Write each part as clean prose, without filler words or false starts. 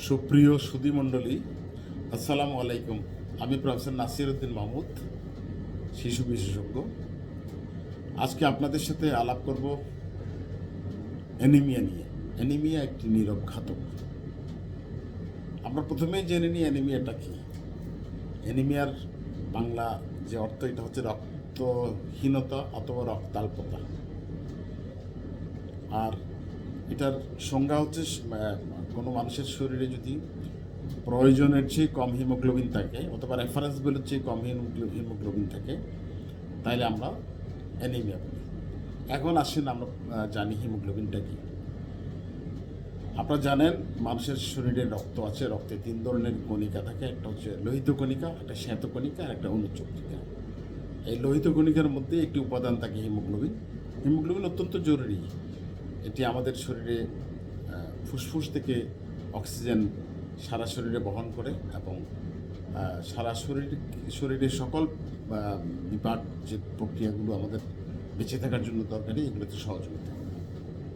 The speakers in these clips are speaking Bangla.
সুপ্রিয় সুধীমণ্ডলী, আসসালামু আলাইকুম। আমি প্রফেসর নাসির উদ্দিন মাহমুদ, শিশু বিশেষজ্ঞ। আজকে আপনাদের সাথে আলাপ করব অ্যানিমিয়া নিয়ে। অ্যানিমিয়া একটি নীরব ঘাতক। আমরা প্রথমেই জেনে নিই অ্যানিমিয়াটা কী। অ্যানিমিয়ার বাংলা যে অর্থ, এটা হচ্ছে রক্তহীনতা অথবা রক্তাল্পতা। আর এটার সংজ্ঞা হচ্ছে কোনো মানুষের শরীরে যদি প্রয়োজনের চেয়ে কম হিমোগ্লোবিন থাকে অথবা রেফারেন্স ভ্যালুর চেয়ে কম হিমোগ্লোবিন থাকে, তাইলে আমরা অ্যানিমিয়া বলি। এখন আসেন আমরা জানি হিমোগ্লোবিনটা কী। আপনারা জানেন মানুষের শরীরে রক্ত আছে, রক্তে 3 ধরনের কণিকা থাকে। একটা হচ্ছে লোহিত কণিকা, একটা শ্বেত কণিকা, আর একটা অনুচক্রিকা। এই লোহিত কণিকার মধ্যে একটি উপাদান থাকে হিমোগ্লোবিন। হিমোগ্লোবিন অত্যন্ত জরুরি। এটি আমাদের শরীরে ফুসফুস থেকে অক্সিজেন সারা শরীরে বহন করে এবং সারা শরীরের সকল বিপাক যে প্রক্রিয়াগুলো আমাদের বেঁচে থাকার জন্য দরকারি, এগুলোতে সহযোগিতা করে।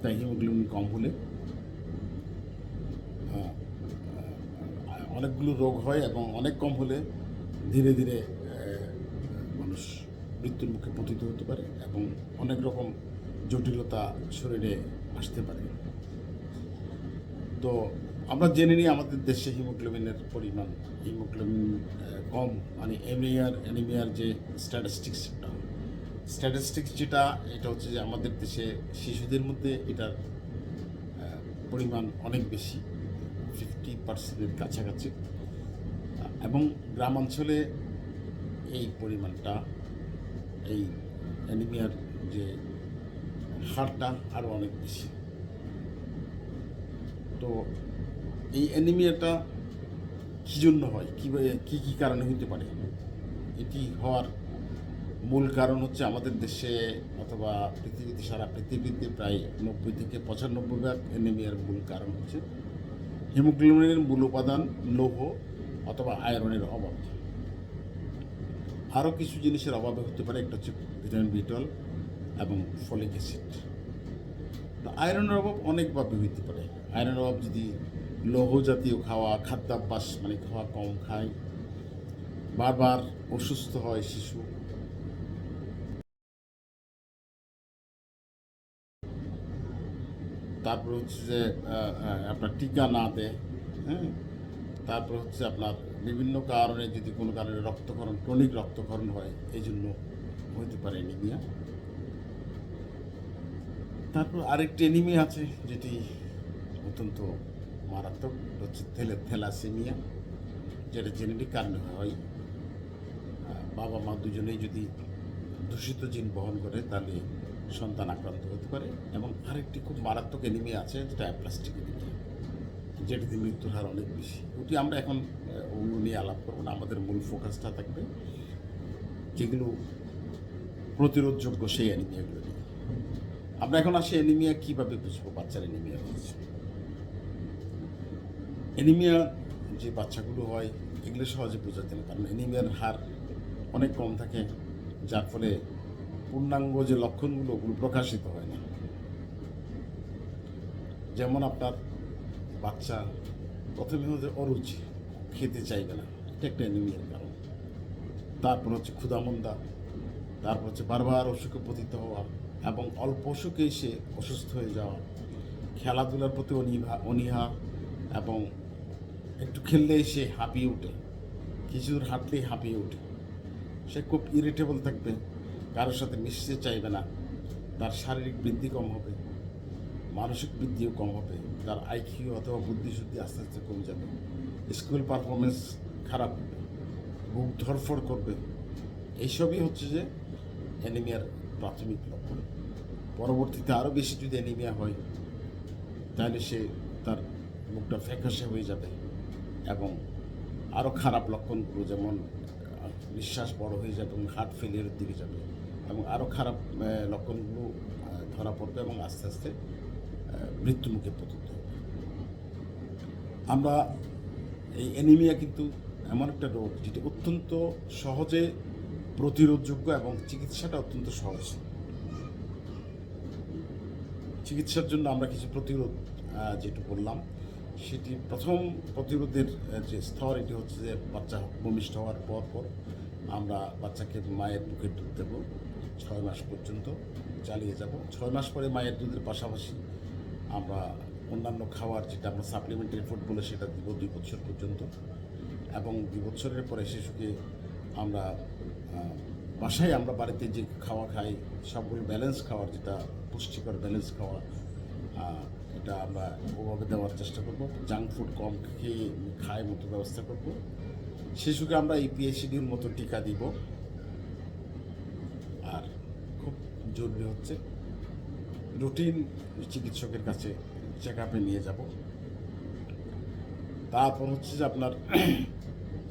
তাই হিমোগ্লোবিন কম হলে অনেকগুলো রোগ হয় এবং অনেক কম হলে ধীরে ধীরে মানুষ মৃত্যুর মুখে পতিত হতে পারে এবং অনেক রকম জটিলতা শরীরে আসতে পারে। তো আমরা জেনে নিই আমাদের দেশে হিমোগ্লোবিনের পরিমাণ। হিমোগ্লোবিন কম মানে অ্যানিমিয়ার যে স্ট্যাটিস্টিক্স যেটা, এটা হচ্ছে যে আমাদের দেশে শিশুদের মধ্যে এটার পরিমাণ অনেক বেশি, 50%-এর কাছাকাছি। এবং গ্রামাঞ্চলে এই পরিমাণটা, এই অ্যানিমিয়ার যে হারটা আরও অনেক বেশি। তো এই অ্যানিমিয়াটা কী জন্য হয়, কী কী কারণে হতে পারে? এটি হওয়ার মূল কারণ হচ্ছে আমাদের দেশে অথবা পৃথিবীতে, সারা পৃথিবীতে প্রায় 90-95% অ্যানিমিয়ার মূল কারণ হচ্ছে হিমোগ্লোবিনের মূল উপাদান লৌহ অথবা আয়রনের অভাব। আরও কিছু জিনিসের অভাবে হতে পারে। একটা হচ্ছে ভিটামিন B12 এবং ফলিক অ্যাসিড। তো আয়রনের অভাব অনেকভাবে হইতে পারে। আয়রনের অভাব যদি লৌহ জাতীয় খাদ্যাভ্যাস মানে খাওয়া কম খায়, বারবার অসুস্থ হয় শিশু, তারপর হচ্ছে যে আপনার টিকা না দেয়, হ্যাঁ, তারপর হচ্ছে আপনার বিভিন্ন কারণে যদি কোনো কারণে ক্রনিক রক্তক্ষরণ হয়, এই জন্য হতে পারে অ্যানিমিয়া। তারপর আরেকটি অ্যানিমিয়া আছে যেটি অত্যন্ত মারাত্মক, হচ্ছে থ্যালাসেমিয়া, যেটা জেনেটিক কারণে হয়। বাবা মা দুজনেই যদি দূষিত জিন বহন করে, তাহলে সন্তান আক্রান্ত হতে পারে। এবং আরেকটি খুব মারাত্মক অ্যানিমিয়া আছে, যেটা অ্যাপ্লাস্টিক অ্যানিমিয়া, যেটিতে মৃত্যুর হার অনেক বেশি। ওটি আমরা এখন ওগুলো নিয়ে আলাপ করবো না। আমাদের মূল ফোকাসটা থাকবে যেগুলো প্রতিরোধযোগ্য, সেই অ্যানিমিয়াগুলো নিয়ে। আমরা এখন আসি অ্যানিমিয়া কীভাবে বুঝবো বাচ্চার অ্যানিমিয়া হয়েছে। অ্যানিমিয়া যে বাচ্চাগুলো হয়, এগুলো সহজে বোঝা যায় না, কারণ অ্যানিমিয়ার হার অনেক কম থাকে, যার ফলে পূর্ণাঙ্গ যে লক্ষণগুলো, ওগুলো প্রকাশিত হয় না। যেমন আপনার বাচ্চা প্রথমে হচ্ছে অরুচি, খেতে চাইবে না, এটা একটা অ্যানিমিয়ার কারণ। তারপর হচ্ছে ক্ষুধামন্দা, তারপর হচ্ছে বারবার অসুখে পতিত হওয়া এবং অল্প অসুখে সে অসুস্থ হয়ে যাওয়া, খেলাধুলার প্রতি অনীহা এবং একটু খেললেই সে হাঁপিয়ে ওঠে, কিছু দূর হাঁটলেই হাঁপিয়ে ওঠে, সে খুব ইরিটেবল থাকবে, কারোর সাথে মিশতে চাইবে না, তার শারীরিক বৃদ্ধি কম হবে, মানসিক বৃদ্ধিও কম হবে, তার আইকিউ অথবা বুদ্ধিশুদ্ধি আস্তে আস্তে কমে যাবে, স্কুল পারফরমেন্স খারাপ হবে, বুক ধরফর করবে। এইসবই হচ্ছে যে অ্যানিমিয়ার প্রাথমিক লক্ষণ। পরবর্তীতে আরও বেশি যদি অ্যানিমিয়া হয়, তাহলে সে তার মুখটা ফ্যাকাশে হয়ে যাবে এবং আরও খারাপ লক্ষণগুলো, যেমন নিঃশ্বাস বড় হয়ে যাবে এবং হার্ট ফেলিয়ারের দিকে যাবে এবং আরও খারাপ লক্ষণগুলো ধরা পড়বে এবং আস্তে আস্তে মৃত্যুমুখে পতিত হবে। আমরা এই অ্যানিমিয়া কিন্তু এমন একটা রোগ যেটি অত্যন্ত সহজে প্রতিরোধযোগ্য এবং চিকিৎসাটা অত্যন্ত সহজ। চিকিৎসার জন্য আমরা কিছু প্রতিরোধ যেটা বললাম, সেটি প্রথম প্রতিরোধের যে স্তর এটি হচ্ছে যে বাচ্চা ভূমিষ্ঠ হওয়ার পর আমরা বাচ্চাকে মায়ের বুকের দুধ দেবো 6 মাস পর্যন্ত চালিয়ে যাব। 6 মাস পরে মায়ের দুধের পাশাপাশি আমরা অন্যান্য খাবার যেটা আমরা সাপ্লিমেন্টারি ফুড বলে সেটা দিব 2 বছর পর্যন্ত, এবং 2 বছরের পরে শিশুকে আমরা বাসায় আমরা বাড়িতে যে খাওয়া খাই সবগুলো ব্যালেন্স খাওয়ার, যেটা পুষ্টিকর ব্যালেন্স খাওয়া, এটা আমরা ওভাবে দেওয়ার চেষ্টা করব। জাঙ্ক ফুড কম খেয়ে খায় মতো ব্যবস্থা করব। শিশুকে আমরা এই পিএইচডির মতো টিকা দিব। আর খুব জরুরি হচ্ছে রুটিন চিকিৎসকের কাছে চেক আপে নিয়ে যাব। তারপর হচ্ছে যে আপনার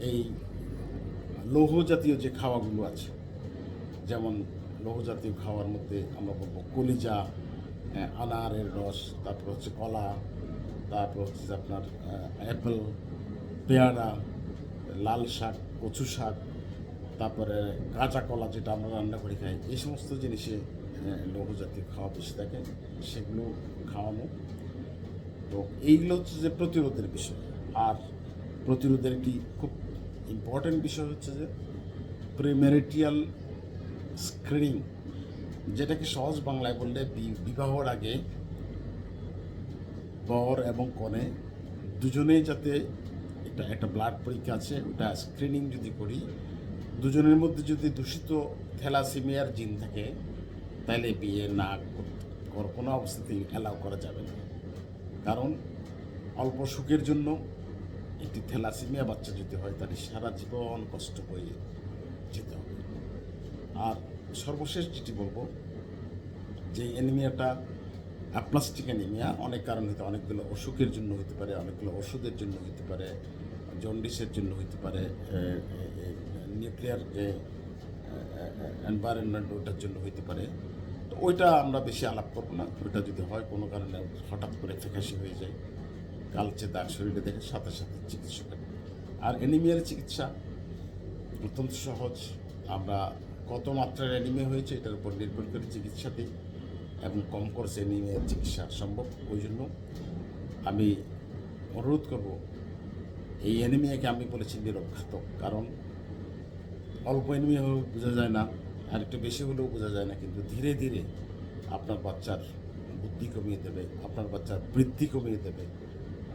এই লৌহ জাতীয় যে খাওয়াগুলো আছে, যেমন লৌহ জাতীয় খাওয়ার মধ্যে আমরা বলবো কলিজা, আনারের রস, তারপর হচ্ছে কলা, তারপর হচ্ছে যে আপনার অ্যাপেল, পেয়ারা, লাল শাক, কচু শাক, তারপরে কাঁচা কলা যেটা আমরা রান্না করে খাই, এই সমস্ত জিনিসে লৌহ জাতীয় খাওয়া বেশি থাকে, সেগুলো খাওয়ানো। তো এইগুলো হচ্ছে যে প্রতিরোধের বিষয়। আর প্রতিরোধের একটি খুব ইম্পর্ট্যান্ট বিষয় হচ্ছে যে প্রিম্যারিটাল স্ক্রিনিং, যেটাকে সহজ বাংলায় বললে বিবাহর আগে বর এবং কনে দুজনেই যাতে একটা ব্লাড পরীক্ষা আছে, ওটা স্ক্রিনিং যদি করি, দুজনের মধ্যে যদি দূষিত থ্যালাসেমিয়ার জিন থাকে তাহলে বিয়ে না কোনো অবস্থাতেই অ্যালাউ করা যাবে না। কারণ অল্প সুখের জন্য একটি থ্যালাসেমিয়া বাচ্চা যদি হয় তাহলে সারা জীবন কষ্ট হয়ে যেতে হবে। আর সর্বশেষ যেটি বলবো, যে অ্যানিমিয়াটা অ্যাপ্লাস্টিক অ্যানিমিয়া অনেক কারণ হতে, অনেকগুলো অসুখের জন্য হতে পারে, অনেকগুলো ওষুধের জন্য হতে পারে, জন্ডিসের জন্য হতে পারে, নিউক্লিয়ার যে এনভায়রনমেন্ট ওটার জন্য হতে পারে। তো ওইটা আমরা বেশি আলাপ করবো না। ওইটা যদি হয় কোনো কারণে হঠাৎ করে ফ্যাকাশি হয়ে যায়, কালচে দাগ শরীরে দেখে সাথে সাথে চিকিৎসকের। আর অ্যানিমিয়ার চিকিৎসা অত্যন্ত সহজ। আমরা কত মাত্রার অ্যানিমিয়া হয়েছে এটার উপর নির্ভর করে চিকিৎসা দিই, এবং কম খরচে অ্যানিমিয়ার চিকিৎসা সম্ভব। ওই জন্য আমি অনুরোধ করব, এই অ্যানিমিয়াকে আমি বলেছি নিরক্ষাত্মক। কারণ অল্প অ্যানিমিয়া হলেও বোঝা যায় না, আর একটু বেশি হলেও বোঝা যায় না, কিন্তু ধীরে ধীরে আপনার বাচ্চার বুদ্ধি কমিয়ে দেবে, আপনার বাচ্চার বৃদ্ধি কমিয়ে দেবে,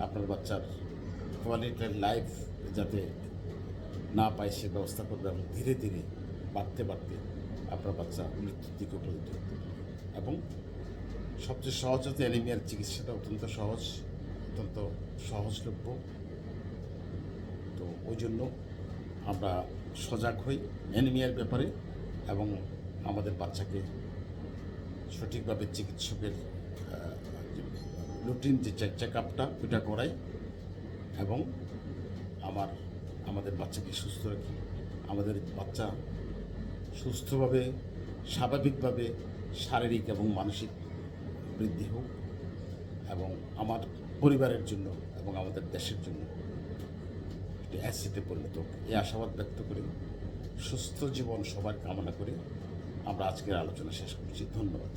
আপনার বাচ্চার কোয়ালিটি লাইফ যাতে না পায় সে ব্যবস্থা করবে, এবং ধীরে ধীরে বাড়তে বাড়তে আপনার বাচ্চা মৃত্যুর দিকে উপনীত হতে পারে। এবং সবচেয়ে সহজ হচ্ছে অ্যানিমিয়ার চিকিৎসাটা অত্যন্ত সহজলভ্য। তো ওই জন্য আমরা সজাগ হই অ্যানিমিয়ার ব্যাপারে, এবং আমাদের বাচ্চাকে সঠিকভাবে চিকিৎসকের রুটিন যে চেক আপটা ওইটা করাই, এবং আমাদের বাচ্চাকে সুস্থ রাখি। আমাদের বাচ্চা সুস্থভাবে, স্বাভাবিকভাবে শারীরিক এবং মানসিক বৃদ্ধি হোক, এবং আমার পরিবারের জন্য এবং আমাদের দেশের জন্য একটি অ্যাসেটে পরিণত হোক, এই আশাবাদ ব্যক্ত করি। সুস্থ জীবন সবার কামনা করে আমরা আজকের আলোচনা শেষ করছি। ধন্যবাদ।